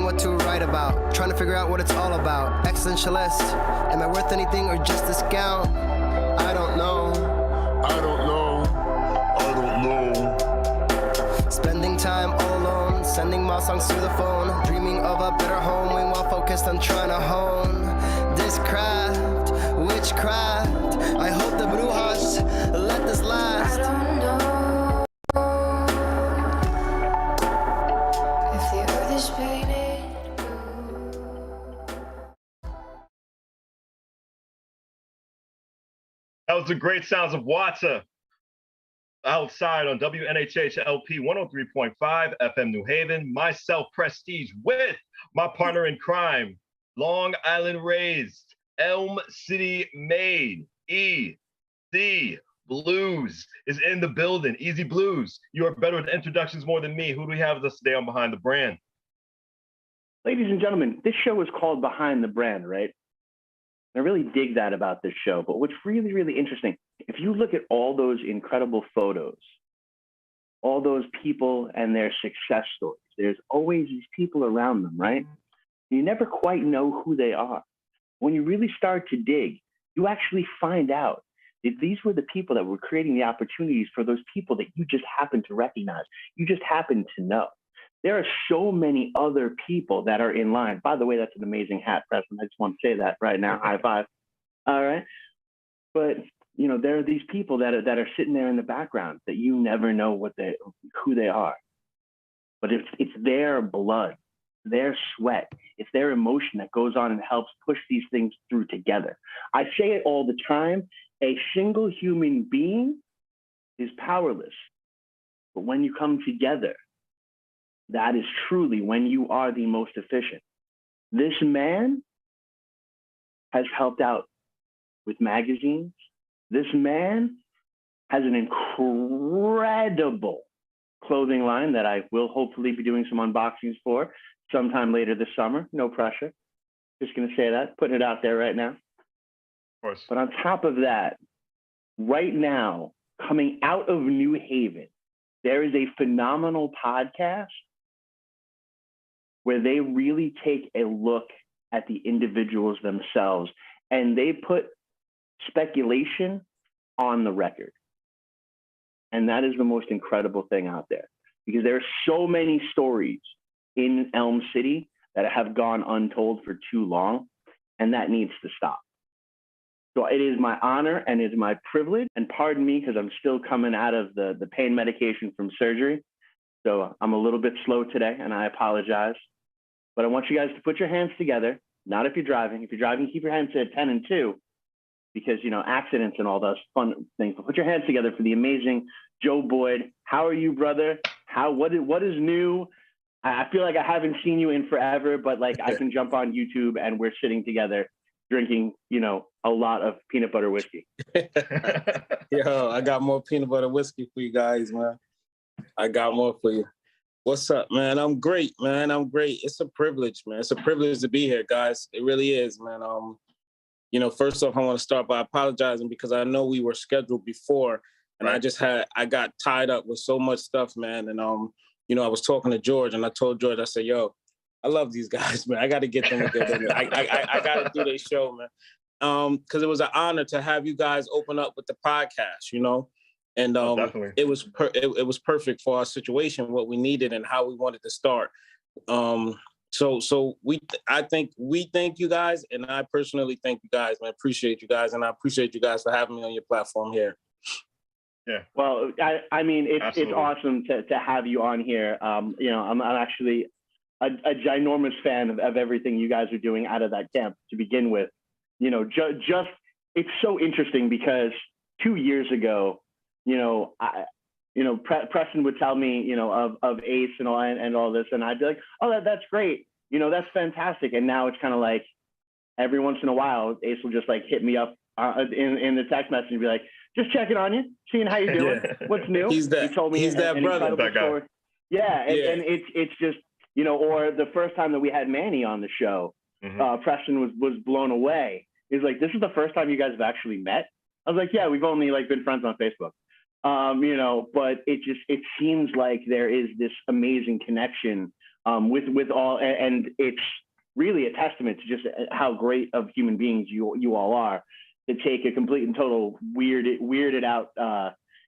debating what to write about, trying to figure out what it's all about. Existentialist, am I worth anything or just discount? I don't know. I don't know. I don't know. Spending time all alone, sending my songs through the phone, dreaming of a better home while focused on trying to hone this craft, witchcraft. I hope the brujas let this last. I don't know if the earth is painted blue. That was the great sounds of Watsa outside on WNHH-LP 103.5 FM New Haven. Myself, Prestige, with my partner in crime, Long Island raised, Elm City made, E.C. Blues is in the building. Easy Blues, you are better with introductions more than me. Who do we have with us today on Behind the Brand? Ladies and gentlemen, this show is called Behind the Brand, right? I really dig that about this show. But what's really, really interesting, if you look at all those incredible photos, all those people and their success stories, there's always these people around them, right? You never quite know who they are. When you really start to dig, you actually find out that these were the people that were creating the opportunities for those people that you just happen to recognize, you just happen to know. There are so many other people that are in line. By the way, that's an amazing hat, Preston. I just want to say that right now. High five. All right. But, you know, there are these people that are sitting there in the background that you never know who they are. But it's their blood, their sweat, it's their emotion that goes on and helps push these things through together. I say it all the time. A single human being is powerless. But when you come together, that is truly when you are the most efficient. This man has helped out with magazines. This man has an incredible clothing line that I will hopefully be doing some unboxings for sometime later this summer. No pressure. Just going to say that, putting it out there right now. Of course. But on top of that, right now, coming out of New Haven, there is a phenomenal podcast where they really take a look at the individuals themselves and they put speculation on the record. And that is the most incredible thing out there, because there are so many stories in Elm City that have gone untold for too long, and that needs to stop. So it is my honor and it is my privilege, and pardon me because I'm still coming out of the pain medication from surgery. So I'm a little bit slow today and I apologize. But I want you guys to put your hands together, not if you're driving. If you're driving, keep your hands at 10 and 2, because, you know, accidents and all those fun things. But put your hands together for the amazing Joe Boyd. How are you, brother? What is new? I feel like I haven't seen you in forever, but like I can jump on YouTube and we're sitting together drinking, you know, a lot of peanut butter whiskey. Yo, I got more peanut butter whiskey for you guys, man. I got more for you. What's up, man? I'm great, man. I'm great. It's a privilege, man. It's a privilege to be here, guys. It really is, man. You know, first off, I want to start by apologizing because I know we were scheduled before, and right. I got tied up with so much stuff, man. And you know, I was talking to George, and I told George, I said, "Yo, I love these guys, man. I got to get them together. I got to do their show, man." Because it was an honor to have you guys open up with the podcast, you know. And it was perfect for our situation, what we needed and how we wanted to start. So we thank you guys, and I personally thank you guys, man. I appreciate you guys, and I appreciate you guys for having me on your platform here. Yeah. Well, I mean, it's awesome to have you on here. You know, I'm actually a ginormous fan of everything you guys are doing out of that camp to begin with. You know, just it's so interesting because 2 years ago, you know, Preston would tell me, you know, of Ace and all this, and I'd be like, oh, that's great, you know, that's fantastic. And now it's kind of like every once in a while, Ace will just like hit me up in the text message and be like, just checking on you, seeing how you're doing, what's new. He told me he's that brother. That guy. Yeah, and it's just, you know, or the first time that we had Manny on the show, Preston was blown away. He's like, this is the first time you guys have actually met? I was like, yeah, we've only like been friends on Facebook. You know, but it seems like there is this amazing connection with all, and it's really a testament to just how great of human beings you all are, to take a complete and total weirded out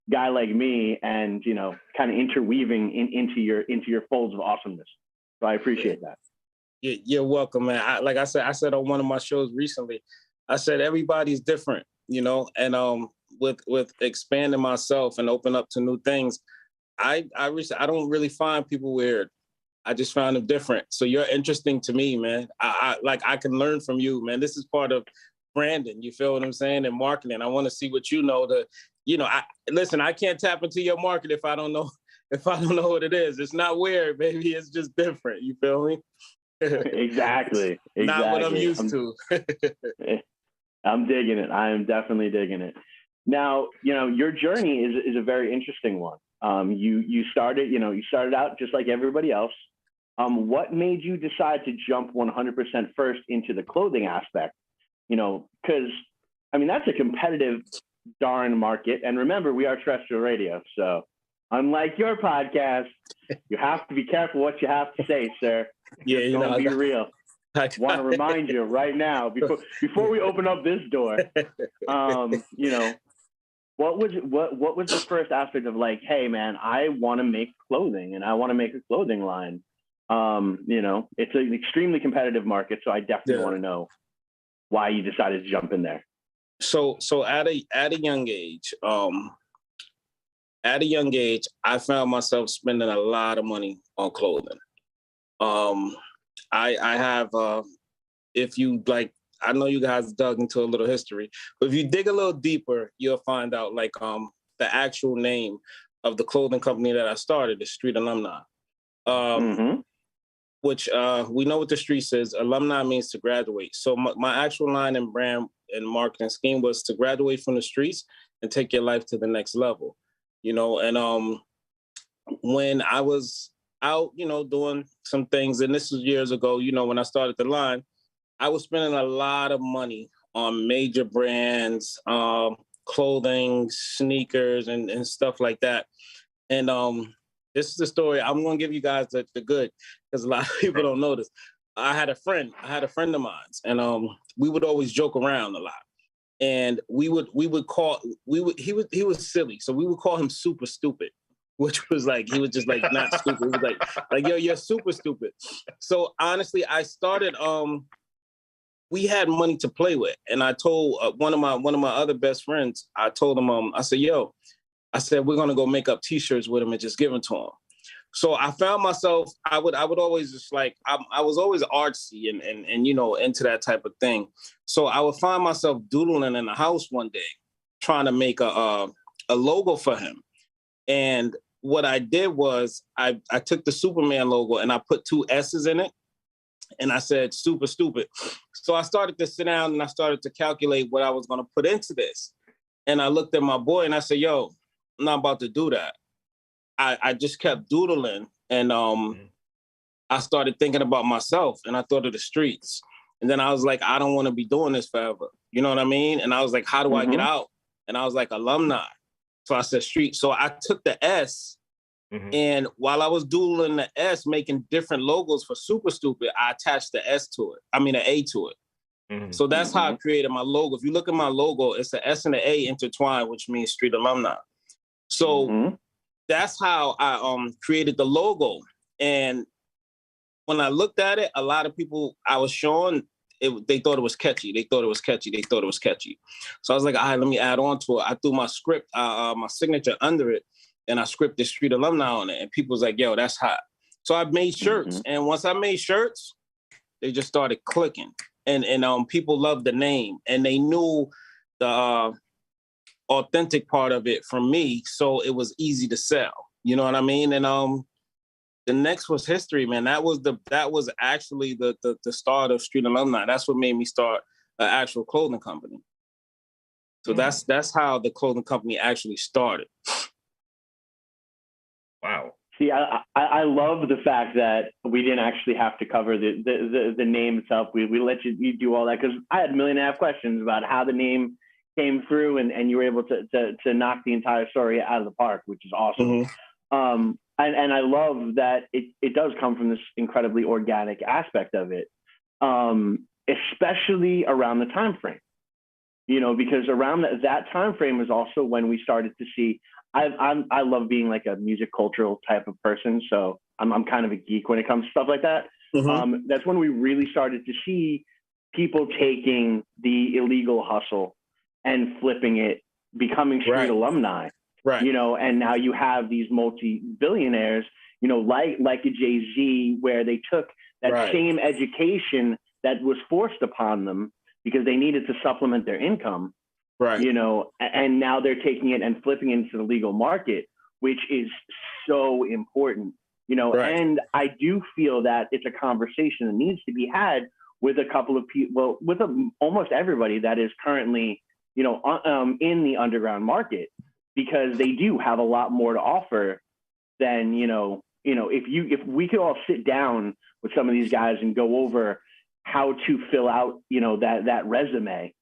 guy like me and, you know, kind of interweaving into your folds of awesomeness. So I appreciate that. You're welcome, man. Like I said on one of my shows recently, I said everybody's different, you know, and with expanding myself and open up to new things, I don't really find people weird. I just found them different. So you're interesting to me, man. I can learn from you, man. This is part of branding. You feel what I'm saying? And marketing. I want to see what you know. Listen, I can't tap into your market if I don't know what it is. It's not weird, baby. It's just different. You feel me? Exactly. Not what I'm used to. I'm digging it. I am definitely digging it. Now, you know, your journey is a very interesting one. You started out just like everybody else. What made you decide to jump 100% first into the clothing aspect? You know, because I mean, that's a competitive darn market. And remember, we are terrestrial radio, so unlike your podcast, you have to be careful what you have to say, sir. Yeah, you know, be real. I want to remind you right now before we open up this door. You know, what was the first aspect of like, hey man, I want to make clothing and I want to make a clothing line. You know, it's an extremely competitive market, so I definitely want to know why you decided to jump in there. So at a young age, I found myself spending a lot of money on clothing. I have, if you like, I know you guys dug into a little history, but if you dig a little deeper, you'll find out like the actual name of the clothing company that I started is Street Alumni. Which we know what the street says. Alumni means to graduate. So my actual line and brand and marketing scheme was to graduate from the streets and take your life to the next level, you know. And when I was out, you know, doing some things, and this was years ago, you know, when I started the line, I was spending a lot of money on major brands, clothing, sneakers, and stuff like that. And this is the story. I'm going to give you guys the good, because a lot of people don't know this. I had a friend of mine, and we would always joke around a lot. And he was silly, so we would call him super stupid, which was like, he was just like not stupid. He was like, yo, you're super stupid. So honestly, I started, we had money to play with. And I told one of my other best friends, I told him, I said, yo, we're going to go make up T-shirts with him and just give them to him. So I found myself, I would always just like, I was always artsy and, you know, into that type of thing. So I would find myself doodling in the house one day, trying to make a logo for him. And what I did was I took the Superman logo and I put 2 S's in it. And I said, super stupid. So I started to sit down and I started to calculate what I was going to put into this. And I looked at my boy and I said, yo, I'm not about to do that. I just kept doodling, and I started thinking about myself, and I thought of the streets. And then I was like, I don't want to be doing this forever. You know what I mean? And I was like, how do I get out? And I was like, alumni. So I said street. So I took the S, and while I was doodling the S, making different logos for Super Stupid, I attached the S to it. I mean, an A to it. So that's how I created my logo. If you look at my logo, it's an S and an A intertwined, which means Street Alumni. So that's how I created the logo. And when I looked at it, a lot of people I was showing, they thought it was catchy. So I was like, all right, let me add on to it. I threw my script, my signature under it, and I scripted Street Alumni on it. And people was like, yo, that's hot. So I made shirts. And once I made shirts, they just started clicking. And people loved the name. And they knew the authentic part of it from me, so it was easy to sell. You know what I mean? And the next was history, man. That was actually the start of Street Alumni. That's what made me start an actual clothing company. So that's how the clothing company actually started. Wow. See, I love the fact that we didn't actually have to cover the name itself. We let you do all that, because I had 1.5 million questions about how the name came through, and you were able to knock the entire story out of the park, which is awesome. and I love that it does come from this incredibly organic aspect of it, especially around the time frame. Because around that time frame is also when we started to see. I love being like a music cultural type of person, so I'm kind of a geek when it comes to stuff like that. That's when we really started to see people taking the illegal hustle and flipping it, becoming street alumni. Right. And now you have these multi-billionaires, like a Jay-Z, where they took that same education that was forced upon them because they needed to supplement their income, and now they're taking it and flipping it into the legal market, which is so important, and I do feel that it's a conversation that needs to be had with a couple of people, with almost everybody that is currently, in the underground market, because they do have a lot more to offer than, if we could all sit down with some of these guys and go over how to fill out, that resume,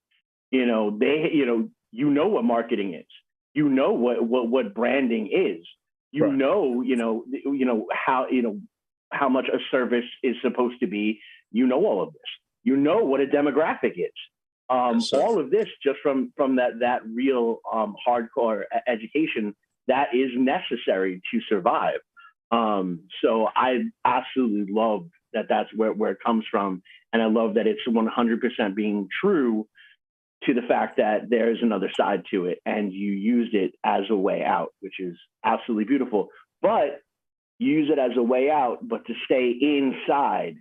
what marketing is, what branding is, how much a service is supposed to be, all of this, what a demographic is. All of this just from that real hardcore education that is necessary to survive. So I absolutely love that that's where it comes from. And I love that it's 100% being true to the fact that there's another side to it and you used it as a way out, which is absolutely beautiful. But use it as a way out, but to stay inside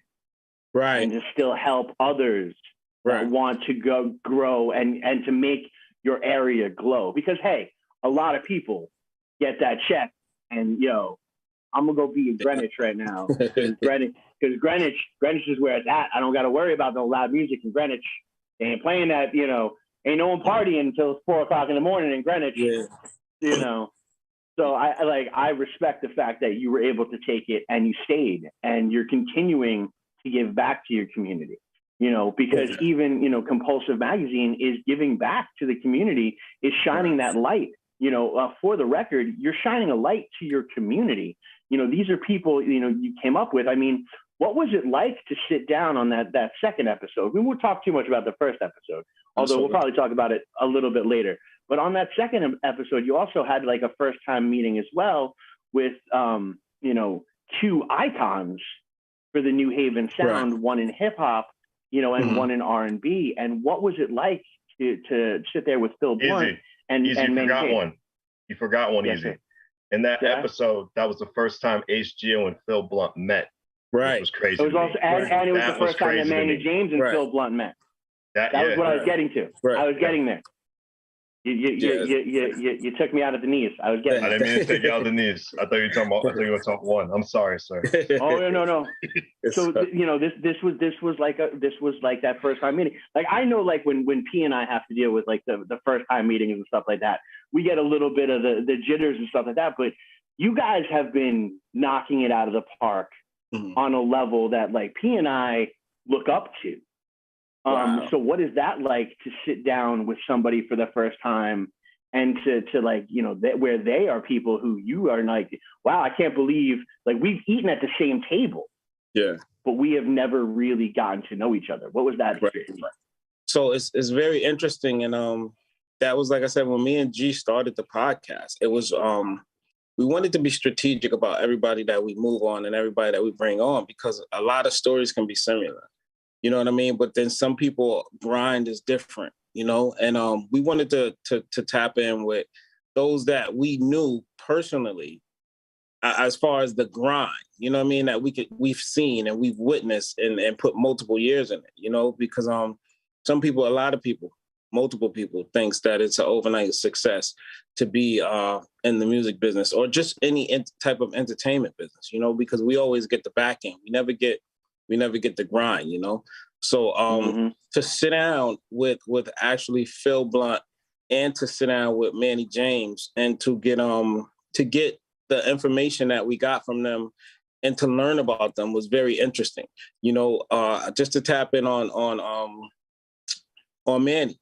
and to still help others that want to grow and to make your area glow. Because, hey, a lot of people get that check and, I'm going to go be in Greenwich right now. Because Greenwich is where it's at. I don't got to worry about no loud music in Greenwich. They ain't playing that, ain't no one partying until 4 o'clock in the morning in Greenwich, So I respect the fact that you were able to take it and you stayed and you're continuing to give back to your community. Because even, Compulsive Magazine is giving back to the community, is shining that light. For the record, you're shining a light to your community. These are people, you came up with. I mean, what was it like to sit down on that second episode? We won't talk too much about the first episode, although we'll probably talk about it a little bit later. But on that second episode, you also had like a first time meeting as well with, 2 icons for the New Haven sound, one in hip hop, and one in R&B. And what was it like to sit there with Phil Blunt? Easy. You forgot one. Yes, Easy. Sir. In that episode, that was the first time Ace Gio and Phil Blunt met. Which was crazy. It was also, and it was the first time that Manny James and Phil Blunt met. That was what I was getting to. I was getting there. You took me out at the knees. I didn't mean to take you out of the knees. I thought you were talking one. I'm sorry, sir. Oh no. So this was like that first time meeting. Like I know, like when P and I have to deal with like the first time meetings and stuff like that, we get a little bit of the jitters and stuff like that. But you guys have been knocking it out of the park on a level that like P and I look up to. So what is that like to sit down with somebody for the first time and to like, where they are people who you are like, wow, I can't believe like we've eaten at the same table. Yeah. But we have never really gotten to know each other. What was that experience like? So it's very interesting. And that was, like I said, when me and G started the podcast, it was, we wanted to be strategic about everybody that we move on and everybody that we bring on, because a lot of stories can be similar. You know what I mean? But then some people grind is different, and we wanted to tap in with those that we knew personally as far as the grind, you know what I mean? That we've seen and we've witnessed and put multiple years in it, because some people, a lot of people, multiple people thinks that it's an overnight success to be in the music business or just any type of entertainment business, because we always get the back end. We never get the grind, So to sit down with actually Phil Blunt and to sit down with Manny James and to get the information that we got from them and to learn about them was very interesting. Just to tap in on Manny.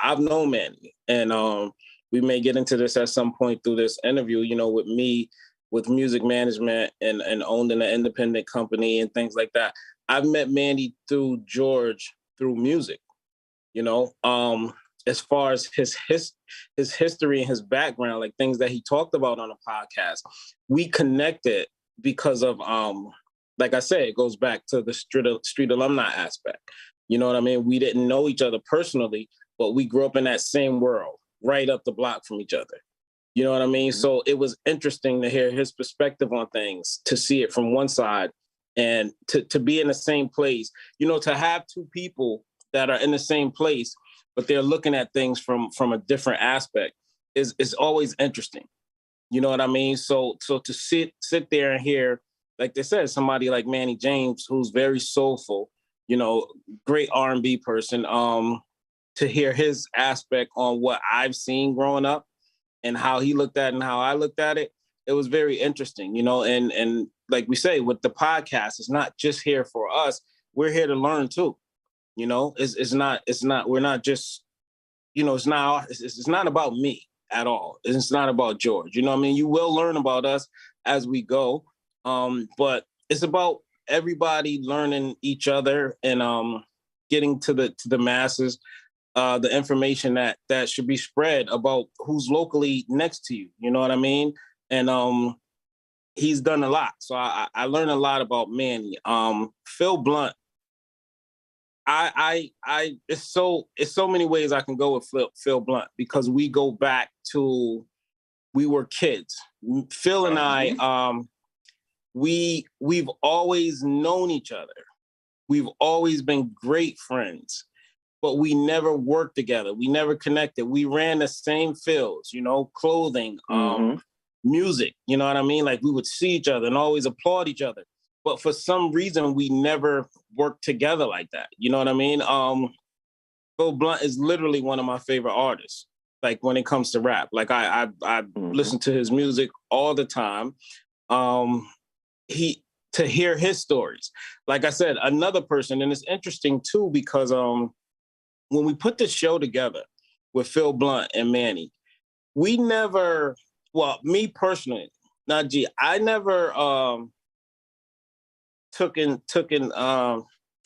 I've known Manny, and we may get into this at some point through this interview, with me with music management and owning an independent company and things like that. I've met Manny through George through music, you know, as far as his history and his background, like things that he talked about on the podcast, we connected because of, like I said, it goes back to the street alumni aspect. You know what I mean? We didn't know each other personally, but we grew up in that same world, right up the block from each other. You know what I mean? Mm-hmm. So it was interesting to hear his perspective on things, to see it from one side and to be in the same place, you know, to have two people that are in the same place, but they're looking at things from a different aspect is always interesting. You know what I mean? So to sit there and hear, like they said, somebody like Manny James, who's very soulful, you know, great R&B person, to hear his aspect on what I've seen growing up and how he looked at it and how I looked at it, it was very interesting, you know, and like we say, with the podcast, it's not just here for us. We're here to learn too. You know, it's not, we're not just, you know, it's not about me at all. It's not about George. You know what I mean? You will learn about us as we go. But it's about everybody learning each other and getting to the masses, the information that should be spread about who's locally next to you. You know what I mean? And he's done a lot. So I learned a lot about Manny. Phil Blunt, it's so many ways I can go with Phil Blunt, because we go back to, we were kids. Phil and I, we've always known each other. We've always been great friends, but we never worked together. We never connected. We ran the same fields, you know, clothing, music, you know what I mean? Like, we would see each other and always applaud each other. But for some reason, we never worked together like that. You know what I mean? Phil Blunt is literally one of my favorite artists, like when it comes to rap. Like I listen to his music all the time. To hear his stories. Like I said, another person, and it's interesting too, because when we put this show together with Phil Blunt and Manny, we never, well, me personally, I never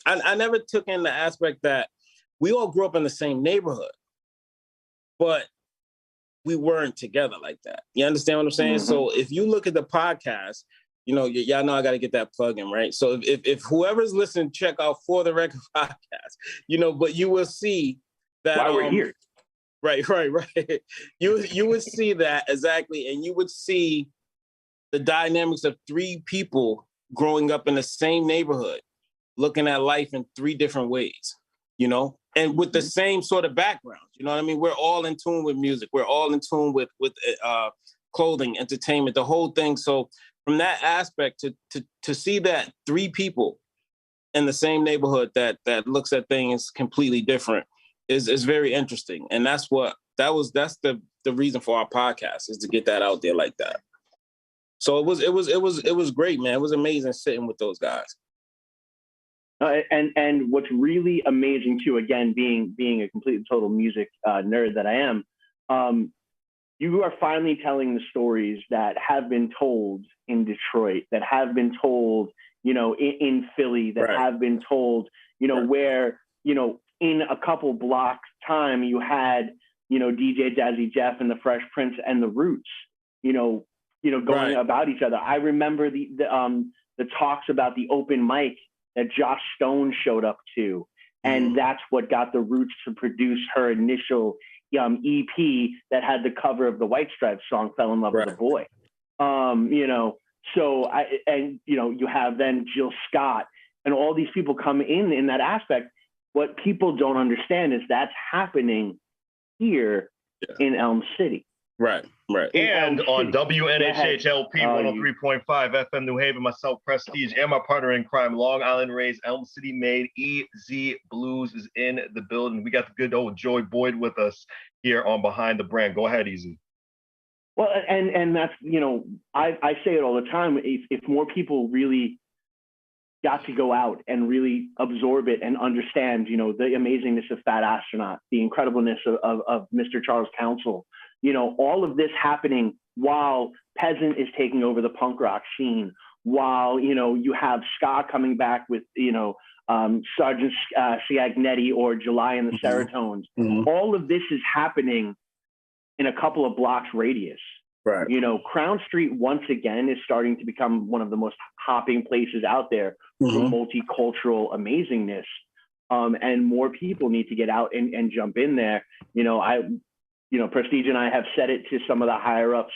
I never took in the aspect that we all grew up in the same neighborhood, but we weren't together like that. You understand what I'm saying? Mm-hmm. So if you look at the podcast, you know, y'all know I got to get that plug in, right? So if whoever's listening, check out For the Record podcast, you know, but you will see that. Why we're here. Right. You would see that exactly. And you would see the dynamics of three people growing up in the same neighborhood, looking at life in three different ways, you know, and with the same sort of backgrounds. You know what I mean? We're all in tune with music. We're all in tune with clothing, entertainment, the whole thing. So from that aspect, to see that three people in the same neighborhood that looks at things completely different is very interesting. And that's the reason for our podcast, is to get that out there like that. So it was great, man. It was amazing sitting with those guys. And what's really amazing too, again, being a complete total music nerd that I am, you are finally telling the stories that have been told in Detroit, that have been told, you know, in Philly, that have been told, you know, where, you know, in a couple blocks time, you had, you know, DJ Jazzy Jeff and the Fresh Prince and the Roots, you know, going about each other. I remember the talks about the open mic that Josh Stone showed up to, and that's what got the Roots to produce her initial EP that had the cover of the White Stripes song "Fell in Love with a Boy." You know, so you know, you have then Jill Scott and all these people come in that aspect. What people don't understand is that's happening here in Elm City. Right. And on WNHHLP 103.5 FM New Haven, myself, Prestige, and my partner in crime, Long Island Raised, Elm City made, EZ Blues is in the building. We got the good old Joy Boyd with us here on Behind the Brand. Go ahead, EZ. Well, and that's, you know, I say it all the time. If more people really got to go out and really absorb it and understand, you know, the amazingness of Fat Astronaut, the incredibleness of Mr. Charles Council, you know, all of this happening while Peasant is taking over the punk rock scene, while, you know, you have ska coming back with, you know, Sergeant Siagnetti or July and the Seratones. All of this is happening in a couple of blocks radius. Right. You know, Crown Street once again is starting to become one of the most hopping places out there for multicultural amazingness. And more people need to get out and jump in there. You know, Prestige and I have said it to some of the higher ups,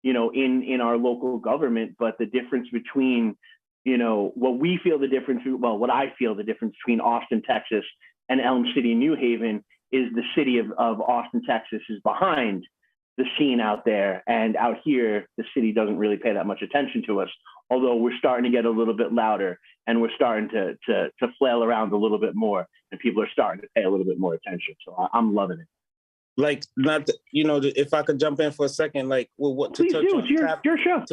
you know, in our local government, but the difference between, you know, what I feel the difference between Austin, Texas and Elm City, New Haven is the city of Austin, Texas is behind the scene out there. And out here, the city doesn't really pay that much attention to us, although we're starting to get a little bit louder and we're starting to flail around a little bit more and people are starting to pay a little bit more attention. So I'm loving it. Like, not to, you know, if I could jump in for a second, like, well, what to Please touch do. on, It's your show.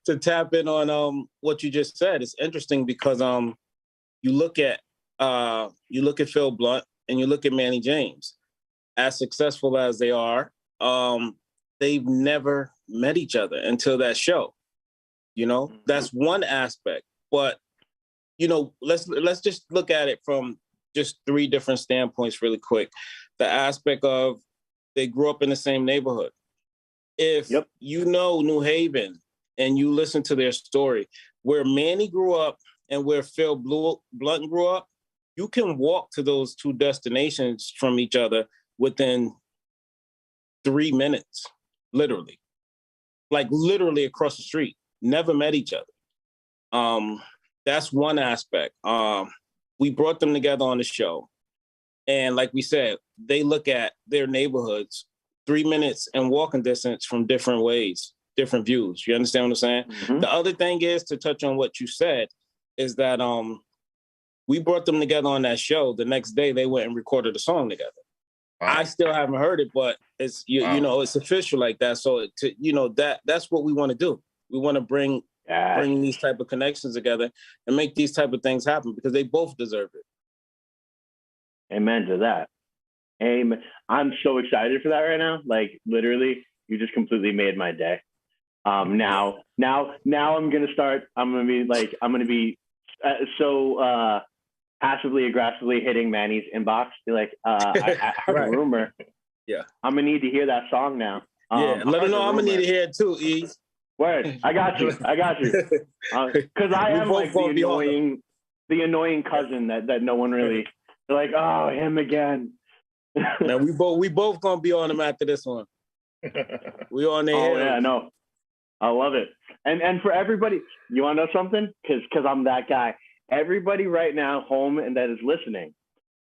to tap in on what you just said. It's interesting because you look at Phil Blunt and you look at Manny James, as successful as they are, they've never met each other until that show. You know, that's one aspect. But, you know, let's just look at it from just three different standpoints really quick. The aspect of they grew up in the same neighborhood. If you know New Haven and you listen to their story, where Manny grew up and where Phil Blunt grew up, you can walk to those two destinations from each other within 3 minutes, literally. Like literally across the street. Never met each other. That's one aspect. We brought them together on the show. And like we said, they look at their neighborhoods 3 minutes and walking distance from different ways, different views. You understand what I'm saying? The other thing is, to touch on what you said, is that we brought them together on that show. The next day, they went and recorded a song together. Wow. I still haven't heard it, but it's you know, it's official like that. So you know, that's what we want to do. We want to bring these type of connections together and make these type of things happen because they both deserve it. Amen to that. Amen. I'm so excited for that right now. Like literally, you just completely made my day. Now I'm gonna be so passively aggressively hitting Manny's inbox. Be like, I heard a rumor. Yeah, I'm gonna need to hear that song now. Let him know I'm gonna need to hear it too. E. Word, I got you. Because I am like the annoying cousin that no one really. They're like, oh, him again. Man, we both gonna be on him after this one. We on there. Oh yeah, no, I love it. And for everybody, you want to know something? Because I'm that guy. Everybody right now, home and that is listening,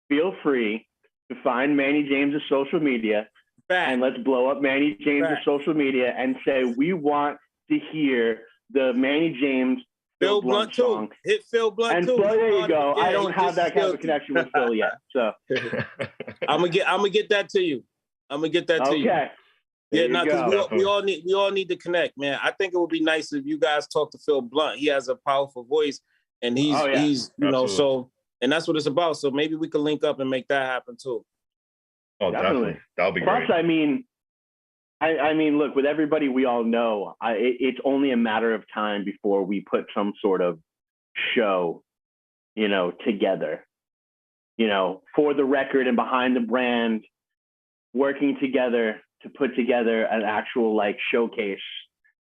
feel free to find Manny James's social media and let's blow up Manny James's social media and say we want to hear the Manny James Phil Blunt song. Hit Phil Blunt and too. So there you go. Yeah, I don't have that kind of connection with Phil yet. So I'm gonna get that to you. Okay. Yeah, no, because we all need to connect, man. I think it would be nice if you guys talk to Phil Blunt. He has a powerful voice, and he's you know, so, and that's what it's about. So maybe we could link up and make that happen too. Oh, definitely. That'll be great. Plus, I mean, look, with everybody we all know, it's only a matter of time before we put some sort of show, you know, together, you know, for the record and behind the brand, working together to put together an actual like showcase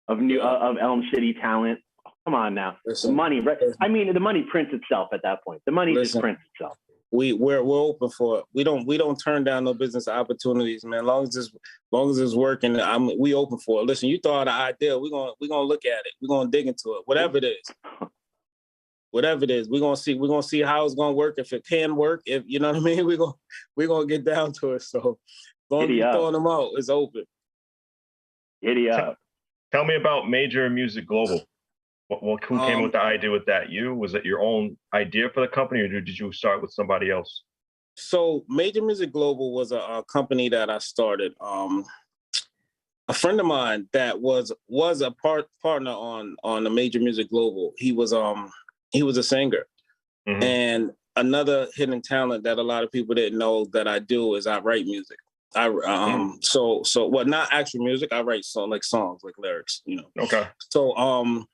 of Elm City talent. Come on now. Listen, the money, right? I mean, the money prints itself at that point. The money just prints itself. We're open for it. We don't turn down no business opportunities, man. As long as it's working, we open for it. Listen, you throw out an idea, we're gonna look at it. We're gonna dig into it. Whatever it is, we're gonna see how it's gonna work. If it can work, if you know what I mean, we're gonna get down to it. So as long as you're throwing them out, it's open. Giddy up. Tell me about Major Music Global. Who came up with the idea with that? Was it your own idea for the company, or did you start with somebody else? So Major Music Global was a company that I started. A friend of mine that was a partner on the Major Music Global. He was a singer. Mm-hmm. And another hidden talent that a lot of people didn't know that I do is I write music. So well, not actual music. I write songs, like lyrics, Okay. So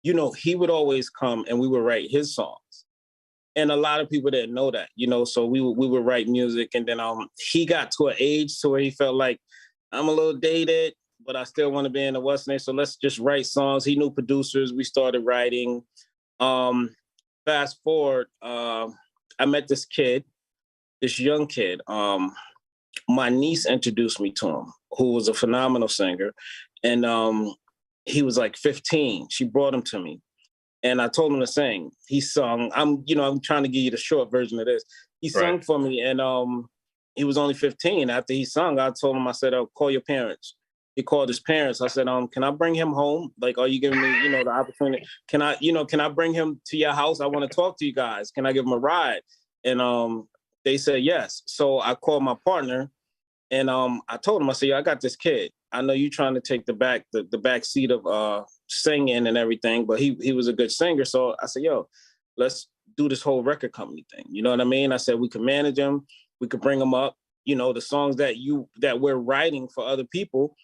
he would always come and we would write his songs. And a lot of people didn't know that, so we would write music. And then he got to an age to where he felt like, I'm a little dated, but I still want to be in the Western Age. So let's just write songs. He knew producers. We started writing. Fast forward, I met this young kid. My niece introduced me to him, who was a phenomenal singer. And he was like 15. She brought him to me. And I told him to sing. He sung. I'm trying to give you the short version of this. He sung for me, and he was only 15. After he sung, I told him, I said, "Oh, call your parents." He called his parents. I said, "Can I bring him home? Like, are you giving me, the opportunity? Can I bring him to your house? I want to talk to you guys. Can I give him a ride?" And they said yes. So I called my partner, and I told him, I said, "Yo, I got this kid. I know you're trying to take the back seat of singing and everything, but he was a good singer." So I said, "Yo, let's do this whole record company thing." You know what I mean? I said, we could manage him, we could bring him up. The songs that we're writing for other people,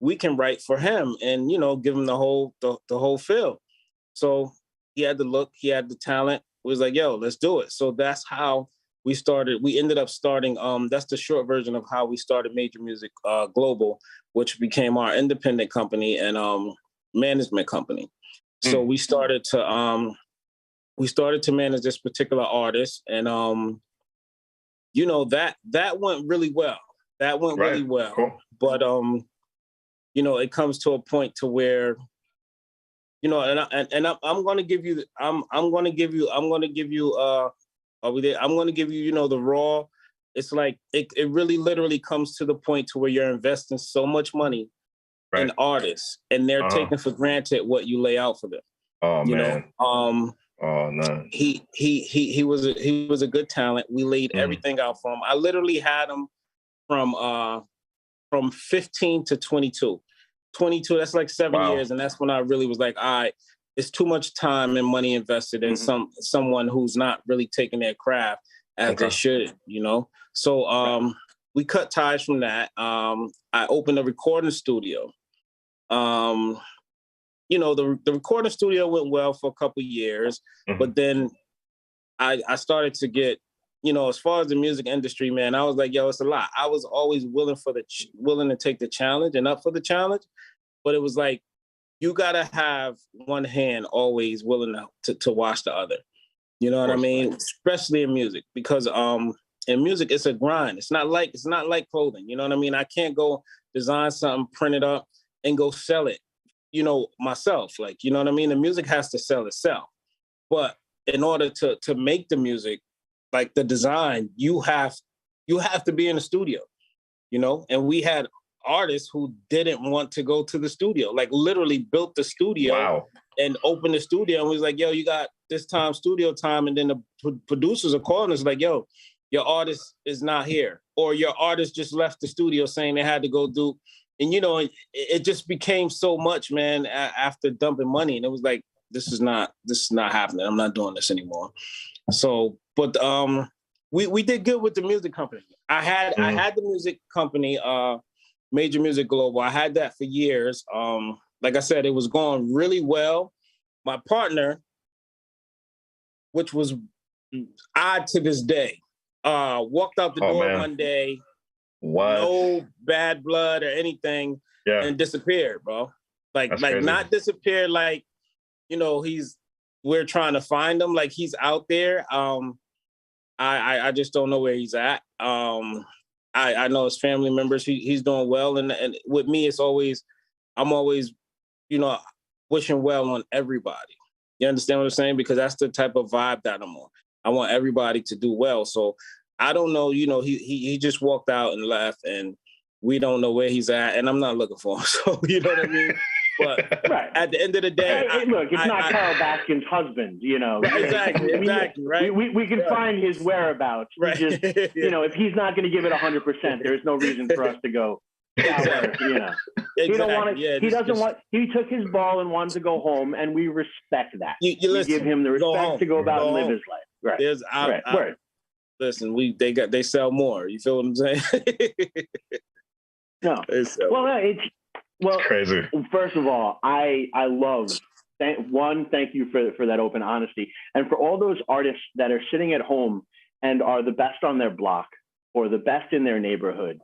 we can write for him, and give him the whole feel. So he had the look, he had the talent. It was like, yo, let's do it. So that's how we started. We ended up starting. That's the short version of how we started Major Music Global, which became our independent company and management company. So we started to manage this particular artist, and that went really well. That went really well. Cool. But it comes to a point to where, I'm going to give you. I'm going to give you. Are we there? I'm going to give you, the raw. It's like it really literally comes to the point to where you're investing so much money in artists, and they're taking for granted what you lay out for them. Oh man. Oh no. He was a good talent. We laid everything out for him. I literally had him from 15 to 22. 22, that's like 7 years, and that's when I really was like, all right, it's too much time and money invested in someone who's not really taking their craft as they should, So we cut ties from that. I opened a recording studio. The recording studio went well for a couple of years, but then I started to get, as far as the music industry, man, I was like, yo, it's a lot. I was always willing to take the challenge and up for the challenge, but it was like, you gotta have one hand always willing to watch the other. You know what I mean? Especially in music, because in music it's a grind. It's not like clothing. You know what I mean? I can't go design something, print it up, and go sell it, myself. Like, you know what I mean? The music has to sell itself. But in order to make the music, like the design, you have to be in the studio, and we had artists who didn't want to go to the studio, like literally built the studio and opened the studio and was like, yo, you got this time, studio time. And then the producers are calling us like, yo, your artist is not here, or your artist just left the studio saying they had to go do, and it just became so much, man, after dumping money. And it was like, this is not happening. I'm not doing this anymore. So, but we did good with the music company. I had the music company, Major Music Global. I had that for years. Like I said, it was going really well. My partner, which was odd to this day, walked out the door one day, no bad blood or anything, and disappeared, bro. Like crazy. Not disappeared, like, we're trying to find him, like he's out there. I just don't know where he's at. I know his family members. He's doing well, and with me, I'm always, wishing well on everybody. You understand what I'm saying? Because that's the type of vibe that I'm on. I want everybody to do well. So I don't know. He just walked out and left, and we don't know where he's at, and I'm not looking for him. So you know what I mean? But at the end of the day, look, it's not Carl Baskin's husband, Exactly, right? We can find his whereabouts. Right. Just, if he's not going to give it 100%, there's no reason for us to go. Exactly. He took his ball and wanted to go home, and we respect that. You listen, give him the respect to go about and live his life. Right. Right. listen, they sell more. You feel what I'm saying? No. They sell Well, It's crazy. First of all, I love thank you for that open honesty, and for all those artists that are sitting at home and are the best on their block or the best in their neighborhood.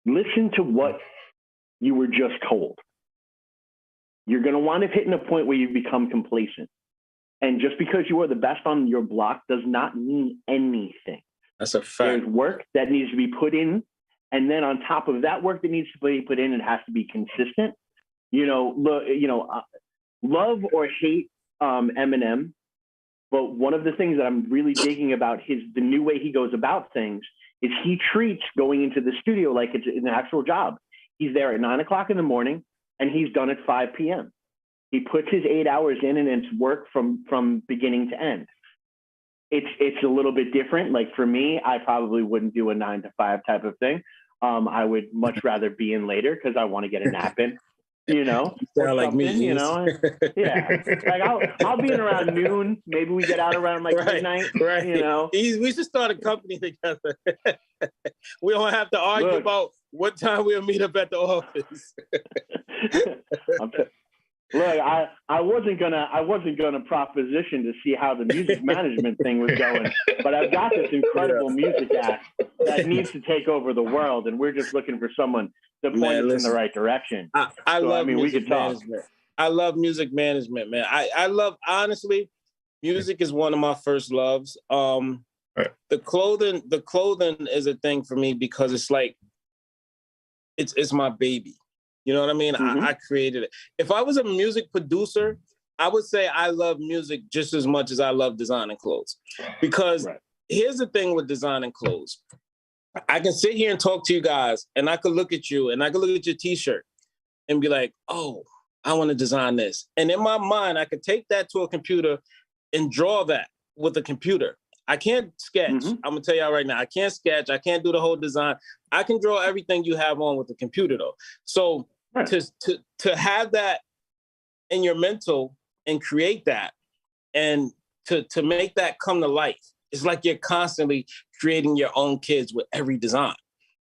Listen to what you were just told. You're going to wind up hitting a point where you become complacent. And just because you are the best on your block does not mean anything. That's a fact. There's work that needs to be put in. And then on top of that work that needs to be put in, it has to be consistent. Love or hate Eminem. But one of the things that I'm really digging about the new way he goes about things is he treats going into the studio like it's an actual job. He's there at 9 o'clock in the morning and he's done at 5 p.m. He puts his 8 hours in and it's work from beginning to end. It's a little bit different. Like for me, I probably wouldn't do a 9 to 5 type of thing. I would much rather be in later because I want to get a nap in, You sound like me. Yeah. Like I'll be in around noon. Maybe we get out around like midnight. Right. We should start a company together. We don't have to argue about what time we'll meet up at the office. Look, I wasn't gonna proposition to see how the music management thing was going, but I've got this incredible music act that needs to take over the world, and we're just looking for someone to point us in the right direction. I love music management. I love music management, man. I love, honestly, music is one of my first loves. The clothing is a thing for me because it's like it's my baby. You know what I mean? Mm-hmm. I created it. If I was a music producer, I would say I love music just as much as I love designing clothes. Because here's the thing with designing clothes. I can sit here and talk to you guys, and I could look at you, and I could look at your T-shirt and be like, oh, I want to design this. And in my mind, I could take that to a computer and draw that with a computer. I can't sketch. Mm-hmm. I'm going to tell y'all right now, I can't sketch. I can't do the whole design. I can draw everything you have on with the computer, though. So to have that in your mental and create that and to make that come to life, it's like you're constantly creating your own kids with every design.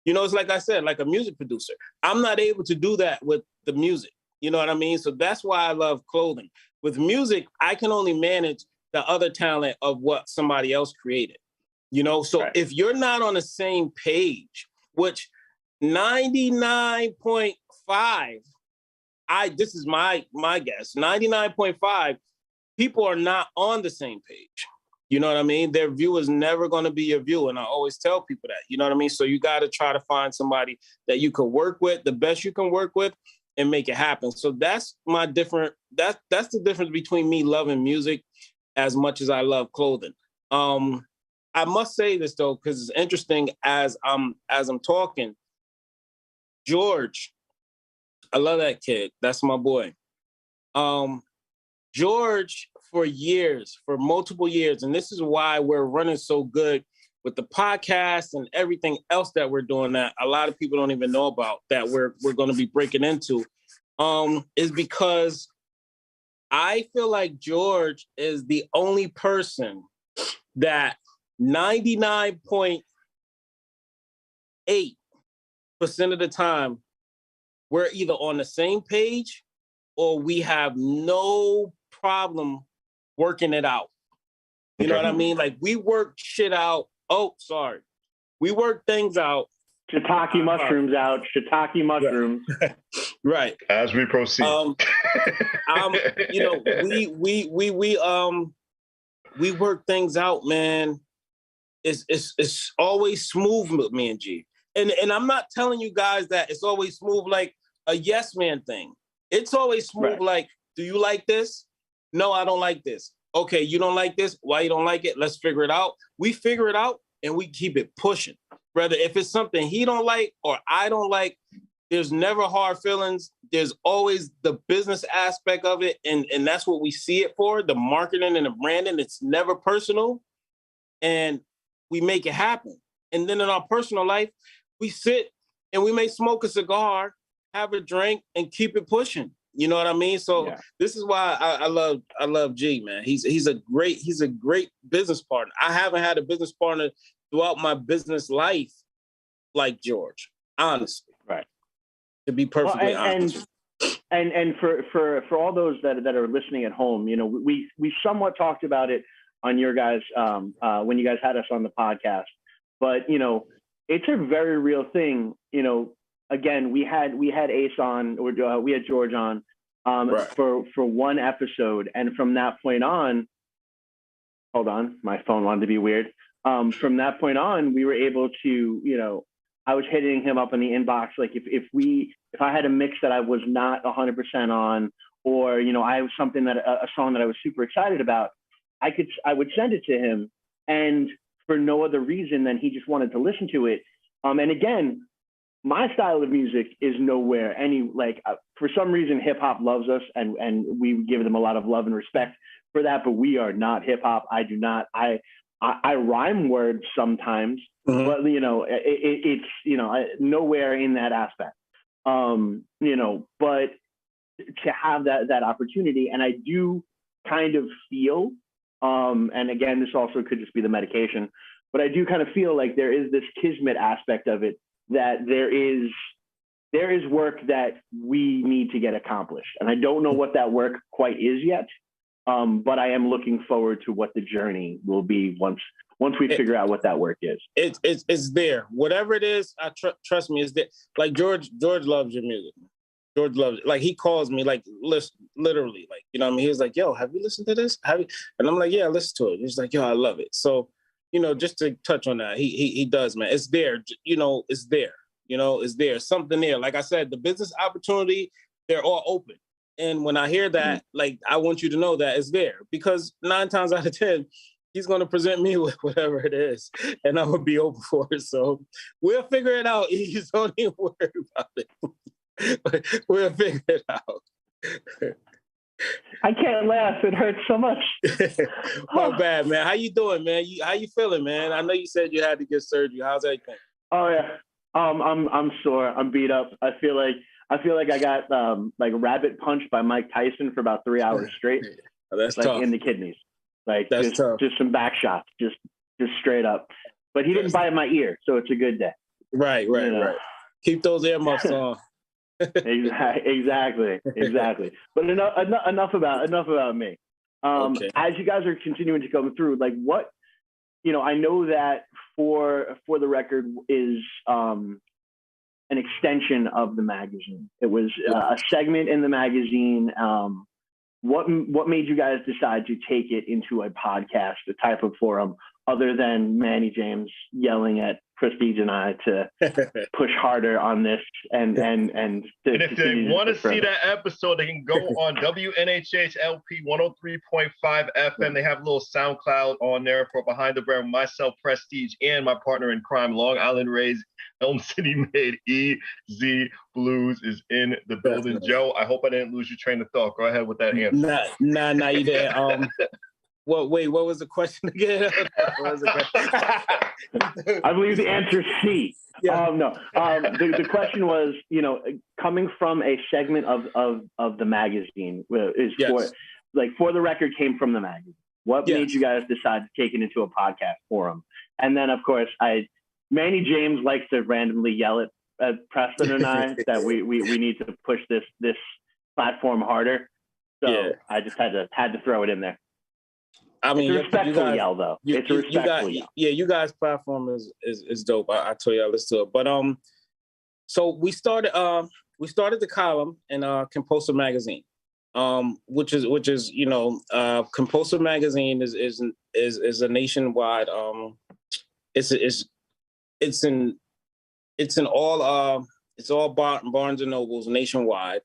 It's like I said, like a music producer. I'm not able to do that with the music. You know what I mean? So that's why I love clothing. With music, I can only manage the other talent of what somebody else created. So if you're not on the same page, which 99.5, this is my guess, 99.5 people are not on the same page. You know what I mean? Their view is never going to be your view. And I always tell people that, you know what I mean? So you got to try to find somebody that you can work with, the best you can work with, and make it happen. So that's that's the difference between me loving music as much as I love clothing. I must say this though, because it's interesting as I'm talking. George, I love that kid. That's my boy. George, for multiple years, and this is why we're running so good with the podcast and everything else that we're doing that a lot of people don't even know about that we're going to be breaking into, is because I feel like George is the only person that 99.8% of the time we're either on the same page or we have no problem working it out. You know what I mean? Like we work shit out. Oh, sorry. We work things out. Shiitake mushrooms out. Shiitake mushrooms. Right. As we proceed. We work things out, man. It's always smooth with me and G. And I'm not telling you guys that it's always smooth like a yes man thing. It's always smooth like, do you like this? No, I don't like this. Okay, you don't like this? Why you don't like it? Let's figure it out. We figure it out and we keep it pushing. Whether if it's something he don't like or I don't like, there's never hard feelings. There's always the business aspect of it. And that's what we see it for, the marketing and the branding. It's never personal. And we make it happen. And then in our personal life, we sit and we may smoke a cigar, have a drink, and keep it pushing. You know what I mean? So Yeah. this is why I love G, man. He's a great business partner. I haven't had a business partner throughout my business life like George, honestly. Right. To be perfectly honest. And for all those that are listening at home, you know, we somewhat talked about it on your guys when you guys had us on the podcast, but you know, it's a very real thing. You know, again, we had Ace on, or we had George on Right. for one episode, and from that point on, hold on, my phone wanted to be weird. From that point on, we were able to, you know, I was hitting him up in the inbox, like if I had a mix that I was not 100% on, or you know, I have something that a song that I was super excited about, I would send it to him, and for no other reason than he just wanted to listen to it. And again, my style of music is nowhere any like for some reason hip hop loves us, and we give them a lot of love and respect for that, but we are not hip hop. I do not. I rhyme words sometimes, but you know, it's you know, nowhere in that aspect. You know, but to have that opportunity, and I do kind of feel, and again, this also could just be the medication, but I do kind of feel like there is this kismet aspect of it, that there is work that we need to get accomplished, and I don't know what that work quite is yet. But I am looking forward to what the journey will be once we figure out what that work is. It's there. Whatever it is, trust me, it's there. Like George loves your music. George loves it. Like he calls me, like literally, like, you know what I mean? He's like, yo, have you listened to this? Have you? And I'm like, yeah, listen to it. He's like, yo, I love it. So, you know, just to touch on that, he does, man. It's there. You know, it's there. You know, it's there. Something there. Like I said, the business opportunity, they're all open. And when I hear that, like, I want you to know that it's there, because 9 times out of 10, he's going to present me with whatever it is, and I'm going to be open for it. So we'll figure it out. You don't even worry about it. We'll figure it out. I can't laugh. It hurts so much. My bad, man. How you doing, man? How you feeling, man? I know you said you had to get surgery. How's everything? Oh yeah. I'm sore. I'm beat up. I feel like I got like rabbit punched by Mike Tyson for about 3 hours straight. That's like tough. in the kidneys. Like That's just tough. Just some back shots, just straight up. But he didn't bite my ear, so it's a good day. Right. You know? Right. Keep those earmuffs on. Exactly. But enough about me. Okay. As you guys are continuing to come through, like what, you know, I know that for the record is an extension of the magazine. It was a segment in the magazine. What made you guys decide to take it into a podcast, a type of forum, other than Manny James yelling at Prestige and I to push harder on this and if they want to see that episode, they can go on WNHH LP 103.5 FM. They have a little SoundCloud on there for Behind the Brand. Myself, Prestige, and my partner in crime, Long Island Raised, Elm City Made, EZ Blues is in the building. Definitely. Joe, I hope I didn't lose your train of thought. Go ahead with that answer. Nah, you didn't. What was the question again? I believe the answer is C. Yeah. No. The question was, you know, coming from a segment of the magazine is for the record came from the magazine. What made you guys decide to take it into a podcast forum? And then, of course, Manny James likes to randomly yell at Preston and I that we need to push this platform harder. So I just had to throw it in there. I mean, it's a respectful yell, though. It's a respectful yell. Yeah, you guys' platform is dope. I told you I listen to it. But so we started the column in Compulsive Magazine, which is you know, Compulsive Magazine is a nationwide it's in all Barnes and Nobles nationwide.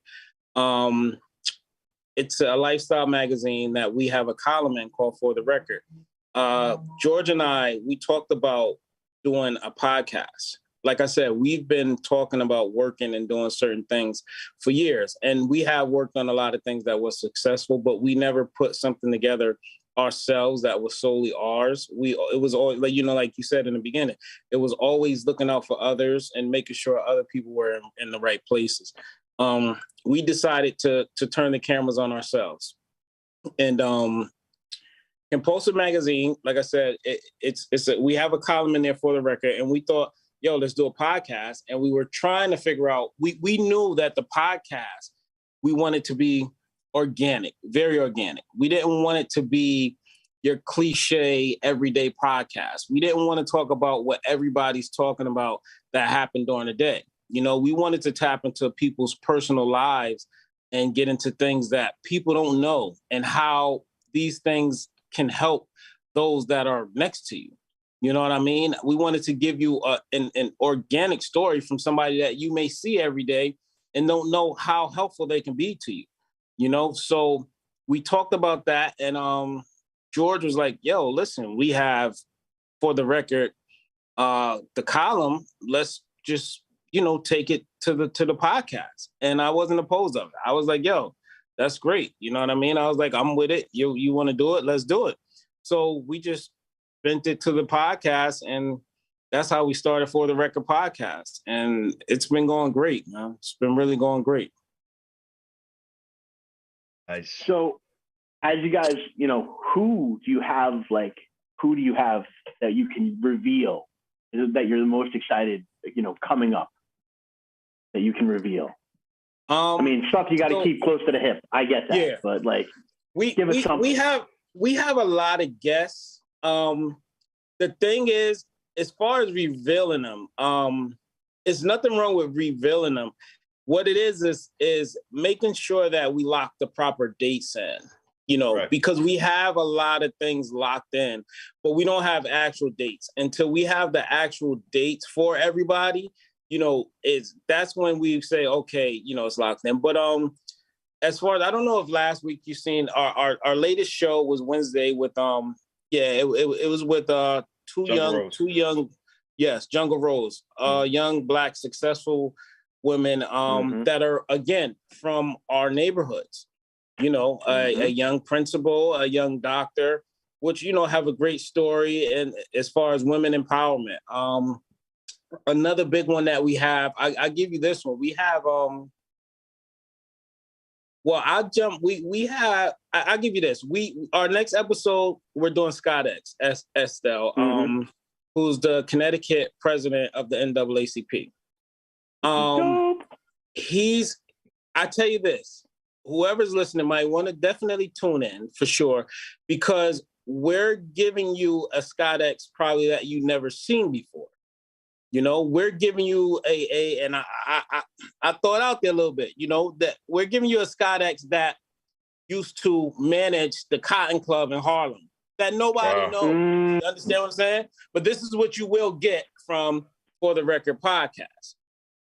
It's a lifestyle magazine that we have a column in called For the Record. George and I, we talked about doing a podcast. Like I said, we've been talking about working and doing certain things for years. And we have worked on a lot of things that were successful, but we never put something together ourselves that was solely ours. It was all, like, you know, like you said in the beginning, it was always looking out for others and making sure other people were in the right places. we decided to turn the cameras on ourselves. And Compulsive Magazine, like I said, we have a column in there for the record, and we thought, yo, let's do a podcast. And we were trying to figure out, we knew that the podcast, we wanted to be organic, very organic. We didn't want it to be your cliche everyday podcast. We didn't want to talk about what everybody's talking about that happened during the day. You know, we wanted to tap into people's personal lives and get into things that people don't know and how these things can help those that are next to you. You know what I mean? We wanted to give you an organic story from somebody that you may see every day and don't know how helpful they can be to you. You know, so we talked about that, and George was like, yo, listen, we have, for the record, the column, let's just, you know, take it to the podcast. And I wasn't opposed of it. I was like, yo, that's great. You know what I mean? I was like, I'm with it. You want to do it? Let's do it. So we just bent it to the podcast, and that's how we started For the Record podcast. And it's been going great, man. It's been really going great. Nice. So as you guys, you know, who do you have that you can reveal that you're the most excited, you know, coming up that you can reveal? I mean, stuff you got to keep close to the hip. I get that, yeah. But like, give us something. We have a lot of guests. The thing is, as far as revealing them, there's nothing wrong with revealing them. What it is making sure that we lock the proper dates in, you know, right. Because we have a lot of things locked in, but we don't have actual dates. Until we have the actual dates for everybody, you know, that's when we say, okay, you know, it's locked in. But as far as, I don't know if last week you seen our latest show was Wednesday with it was with two young, yes, Jungle Rose, young Black successful women that are, again, from our neighborhoods. You know, a young principal, a young doctor, which, you know, have a great story. And as far as women empowerment, another big one that we have, I give you this one. We have, I'll give you this. Our next episode, we're doing Scott Estelle, who's the Connecticut president of the NAACP. I tell you this, whoever's listening might want to definitely tune in for sure, because we're giving you a Scott X probably that you've never seen before. You know, we're giving you and I thought out there a little bit, you know, that we're giving you a Scott X that used to manage the Cotton Club in Harlem that nobody knows. You understand what I'm saying? But this is what you will get from For the Record podcast.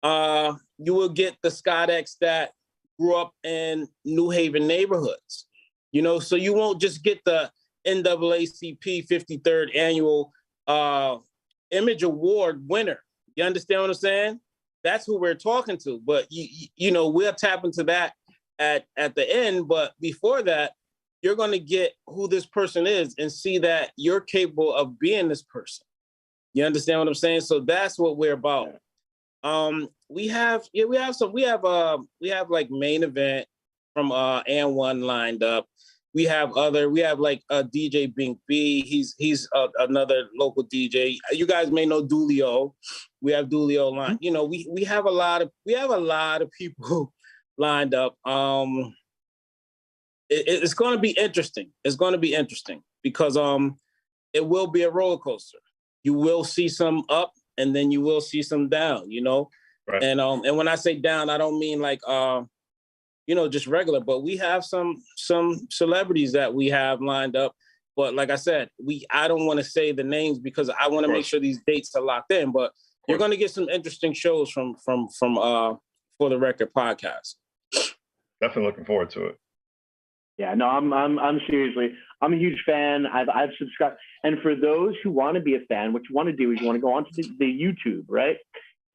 You will get the Scott X that grew up in New Haven neighborhoods, you know, so you won't just get the NAACP 53rd annual Image Award winner. You understand what I'm saying? That's who we're talking to. But you know, we'll tap into that at the end. But before that, you're going to get who this person is and see that you're capable of being this person. You understand what I'm saying? So that's what we're about. We have like Main Event from and One lined up. We have like DJ Bink B. He's another local DJ. You guys may know Dulio. We have Dulio lined. You know, we have a lot of people lined up. It's going to be interesting. It's going to be interesting because it will be a roller coaster. You will see some up, and then you will see some down. You know, right. And when I say down, I don't mean like you know, just regular, but we have some celebrities that we have lined up. But like I said, I don't want to say the names because I want to make sure these dates are locked in. But you're going to get some interesting shows from For the Record podcast. Definitely looking forward to it. Yeah, no, I'm seriously, I'm a huge fan. I've subscribed, and for those who want to be a fan, what you want to do is you want to go onto the YouTube, right?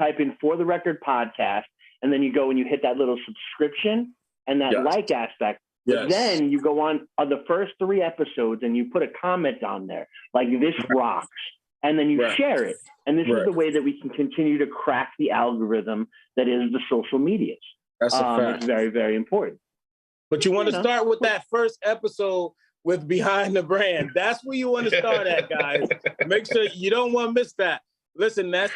Type in For the Record podcast, and then you go and you hit that little subscription and that like aspect. Yes. Then you go on the first 3 episodes and you put a comment on there like this rocks, and then you share it. And this is the way that we can continue to crack the algorithm that is the social medias. That's a fact. It's very, very important. But you want to start with that first episode with Behind the Brand. That's where you want to start at, guys. Make sure you don't want to miss that. Listen, that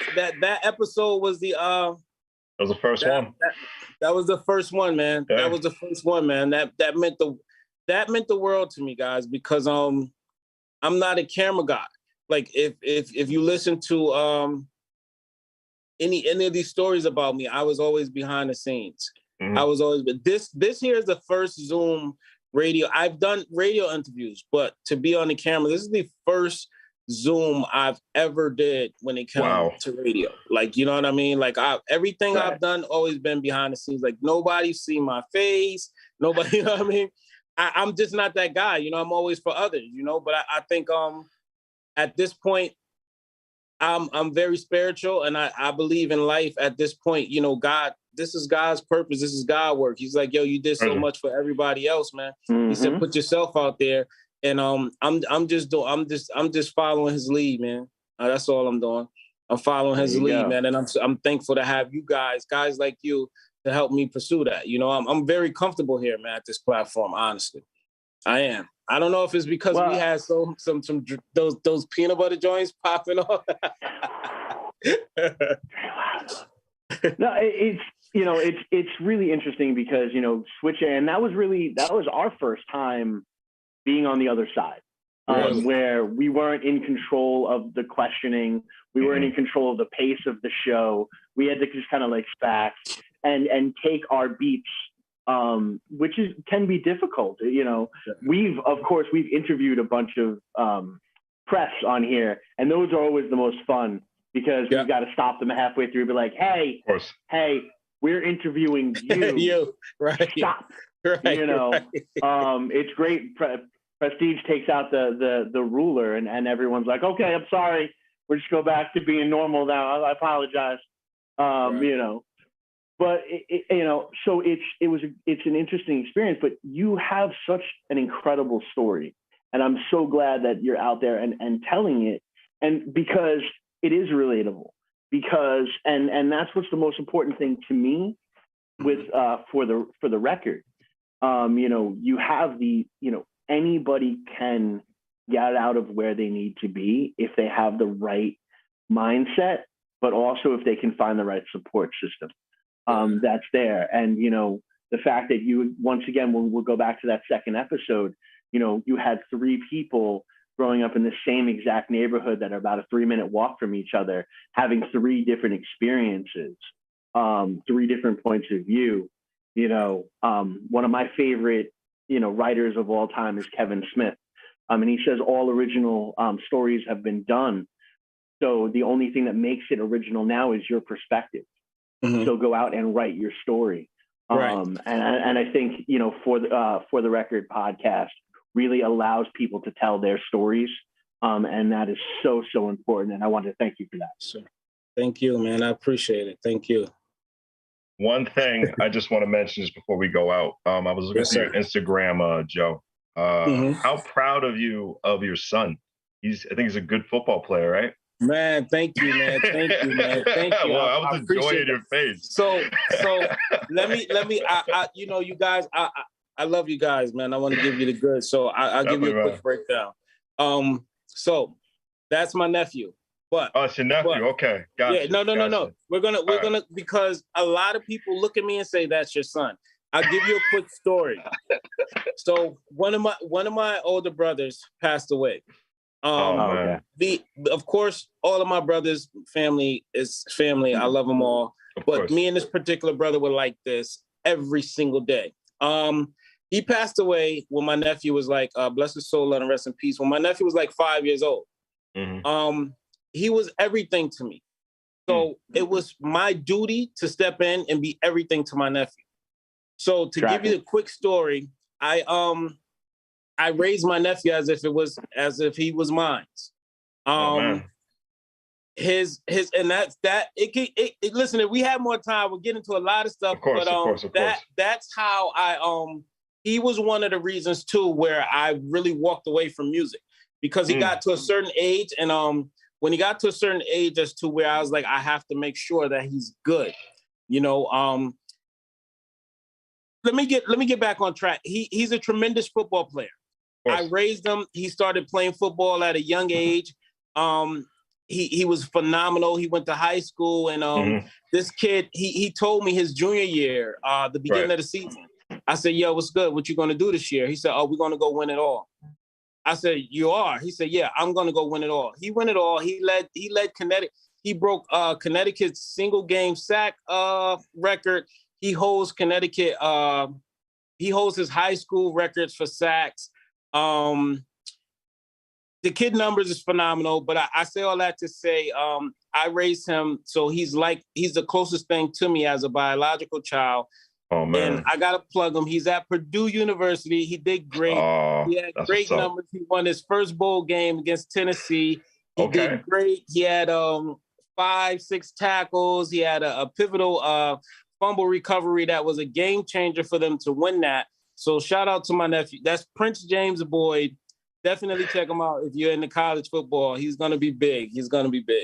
episode was the That was the first one. That was the first one, man. Yeah. That was the first one, man. That meant the world to me, guys, because I'm not a camera guy. Like if you listen to any of these stories about me, I was always behind the scenes. Mm-hmm. I was always, but this here is the first Zoom radio. I've done radio interviews, but to be on the camera, this is the first Zoom I've ever did when it comes to radio. Like, you know what I mean? Like everything I've done always been behind the scenes. Like nobody see my face. Nobody, you know what I mean? I'm just not that guy. You know, I'm always for others, you know, but I think at this point, I'm very spiritual and I believe in life at this point. You know, God, this is God's purpose. This is God work. He's like, yo, you did so much for everybody else, man. He said, put yourself out there. And I'm just following his lead, man. That's all I'm doing. I'm following his lead, man. And I'm thankful to have you guys like you, to help me pursue that. You know, I'm very comfortable here, man, at this platform. Honestly, I am. I don't know if it's because we had some those peanut butter joints popping off. No, it's really interesting because, you know, and that was our first time being on the other side, where we weren't in control of the questioning. We weren't in control of the pace of the show. We had to just kind of like back and take our beats, which can be difficult. You know, we've interviewed a bunch of press on here, and those are always the most fun because we've got to stop them halfway through and be like, hey, we're interviewing you. You, right. Stop. Right, you know, right. It's great. Prestige takes out the ruler and everyone's like, okay, I'm sorry. We'll just go back to being normal now. I apologize. You know, but you know, so it's an interesting experience, but you have such an incredible story. And I'm so glad that you're out there and telling it. And because it is relatable, because and that's what's the most important thing to me with for the record. You know, you have anybody can get out of where they need to be if they have the right mindset, but also if they can find the right support system that's there. And, you know, the fact that you, once again, we'll go back to that second episode, you know, you had 3 people growing up in the same exact neighborhood that are about a 3-minute walk from each other, having 3 different experiences, 3 different points of view. You know, one of my favorite, you know, writers of all time is Kevin Smith. And he says all original stories have been done. So the only thing that makes it original now is your perspective. So go out and write your story. Right. And I think, you know, for the Record podcast really allows people to tell their stories. And that is so, so important. And I want to thank you for that. Sure. Thank you, man. I appreciate it. Thank you. One thing I just want to mention just before we go out, I was looking at your Instagram, Joe. How proud of you of your son? I think he's a good football player, right? Man, thank you, man. Thank you, man. Thank you. Well, I was enjoying your face. So let me. You know, you guys, I love you guys, man. I want to give you the good. So I'll give you a quick breakdown. So that's my nephew. But it's your nephew. Okay, gotcha. Yeah, no. We're gonna because a lot of people look at me and say that's your son. I'll give you a quick story. So one of my older brothers passed away. Of course, all of my brothers' family is family. I love them all. But me and this particular brother were like this every single day. He passed away when my nephew was like, bless his soul, let him rest in peace. When my nephew was like 5 years old. He was everything to me. So it was my duty to step in and be everything to my nephew. So to give you the quick story, I raised my nephew as if he was mine. His and that's that. Listen, if we had more time, we'll get into a lot of stuff. Of course. That's how he was one of the reasons too where I really walked away from music because he got to a certain age and when he got to a certain age as to where I was like, I have to make sure that he's good. You know, let me get back on track. He's a tremendous football player. I raised him. He started playing football at a young age. He was phenomenal. He went to high school, and this kid, he told me his junior year, the beginning of the season. I said, "Yo, what's good? What you gonna do this year?" He said, "Oh, we're gonna go win it all." I said, "You are?" He said, "Yeah, I'm gonna go win it all." He won it all. He led Connecticut. He broke Connecticut's single game sack record. He holds Connecticut. He holds his high school records for sacks. The kid numbers is phenomenal, but I say all that to say I raised him, so he's the closest thing to me as a biological child. Oh man! And I gotta plug him. He's at Purdue University. He did great. He had great numbers. He won his first bowl game against Tennessee. He did great. He had 5-6 tackles. He had a pivotal fumble recovery that was a game changer for them to win that. So shout out to my nephew. That's Prince James Boyd. Definitely check him out if you're into college football. He's gonna be big. He's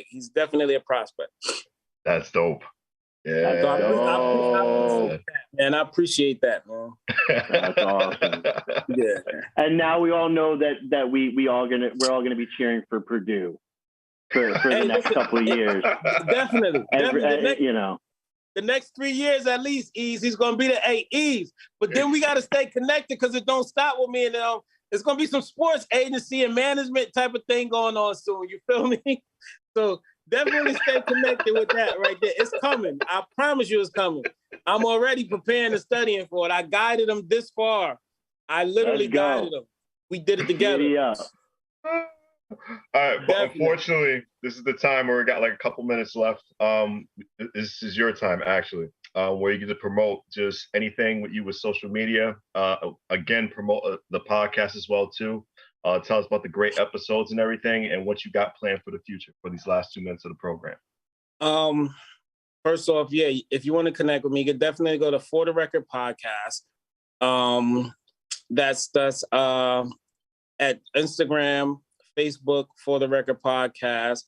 He's definitely a prospect. That's dope. Yeah, I appreciate that, man. That's awesome. Yeah. And now we all know that we're all gonna be cheering for Purdue for the next couple of years. Definitely. The next 3 years at least, he's gonna be the Eves. But then we gotta stay connected because it don't stop with me. And it's gonna be some sports agency and management type of thing going on soon. You feel me? So definitely stay connected with that right there. It's coming. I promise you it's coming. I'm already preparing and studying for it. I guided him this far. I literally guided him. We did it together. All right, but unfortunately, this is the time where we got like a couple minutes left. This is your time, actually, where you get to promote just anything with you with social media. Again, promote the podcast as well, too. Tell us about the great episodes and everything and what you got planned for the future for these last 2 minutes of the program. First off, if you want to connect with me, you can definitely go to For the Record Podcast. That's at Instagram, Facebook, For the Record Podcast.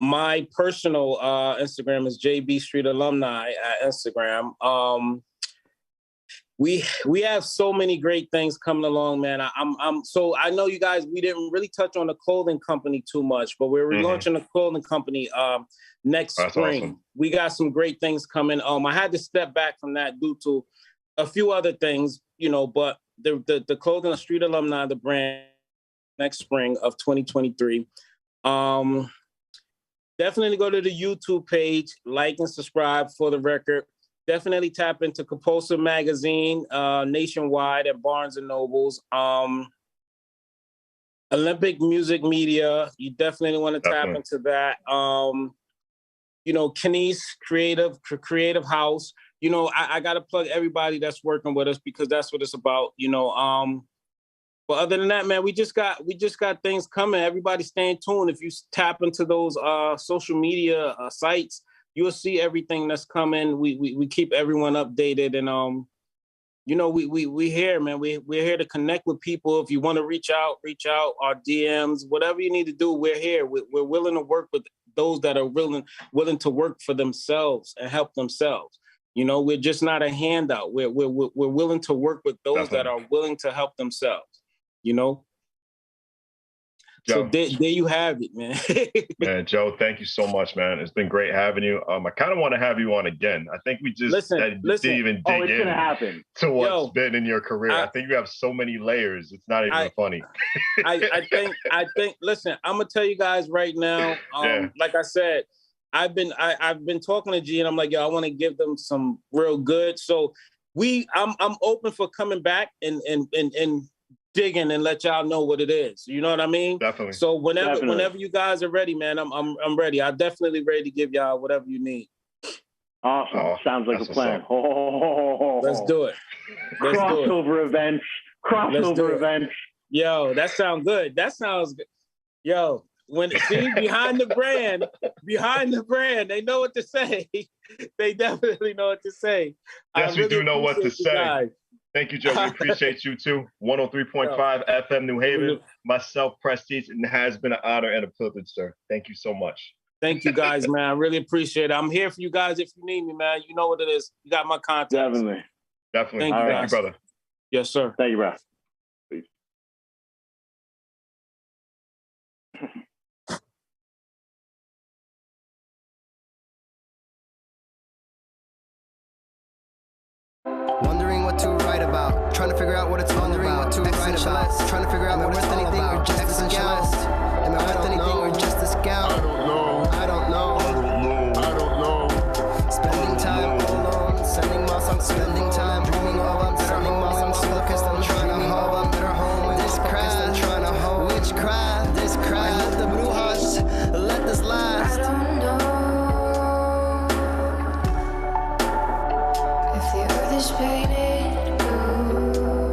My personal Instagram is JB Street Alumni at Instagram. We have so many great things coming along, man. So I know you guys, we didn't really touch on the clothing company too much, but we're relaunching a clothing company next spring. Awesome. We got some great things coming. I had to step back from that due to a few other things, but the Clothing Street Alumni, the brand, next spring of 2023. Definitely go to the YouTube page, like and subscribe For the Record. Definitely tap into Compulsive Magazine nationwide at Barnes and Nobles. Olympic Music Media, you definitely want to tap into that. Kenise Creative House. I got to plug everybody that's working with us because that's what it's about. But other than that, man, we just got things coming. Everybody staying tuned. If you tap into those social media sites, you'll see everything that's coming. We keep everyone updated, and we here, man. We're here to connect with people. If you want to reach out. Our DMs, whatever you need to do, we're here. We're willing to work with those that are willing to work for themselves and help themselves. We're just not a handout. We're willing to work with those that are willing to help themselves. So there you have it, man. Man, Joe, thank you so much, man. It's been great having you. I kind of want to have you on again. I think we just didn't even dig in to what's been in your career. I think you have so many layers. It's not even funny. I think. Listen, I'm gonna tell you guys right now. Like I said, I've been talking to G, and I'm like, yo, I want to give them some real good. So I'm open for coming back and digging and let y'all know what it is. You know what I mean? Definitely. So whenever you guys are ready, man, I'm ready. I'm definitely ready to give y'all whatever you need. Awesome. Sounds like a plan. Let's do it. Crossover event. Yo, that sounds good. That sounds good. Yo, behind the brand, they know what to say. They definitely know what to say. Yes, we do know what to say. Guys. Thank you, Joe. We appreciate you too. 103.5 FM New Haven. Myself, Prestige, and it has been an honor and a privilege, sir. Thank you so much. Thank you guys, man. I really appreciate it. I'm here for you guys if you need me, man. You know what it is. You got my contact. Definitely. Definitely. Thank you, Thank you, brother. Yes, sir. Thank you, bro. Peace. Wondering what to write about, trying to figure out what it's all about. What to write about, trying to figure out what it's all about. Just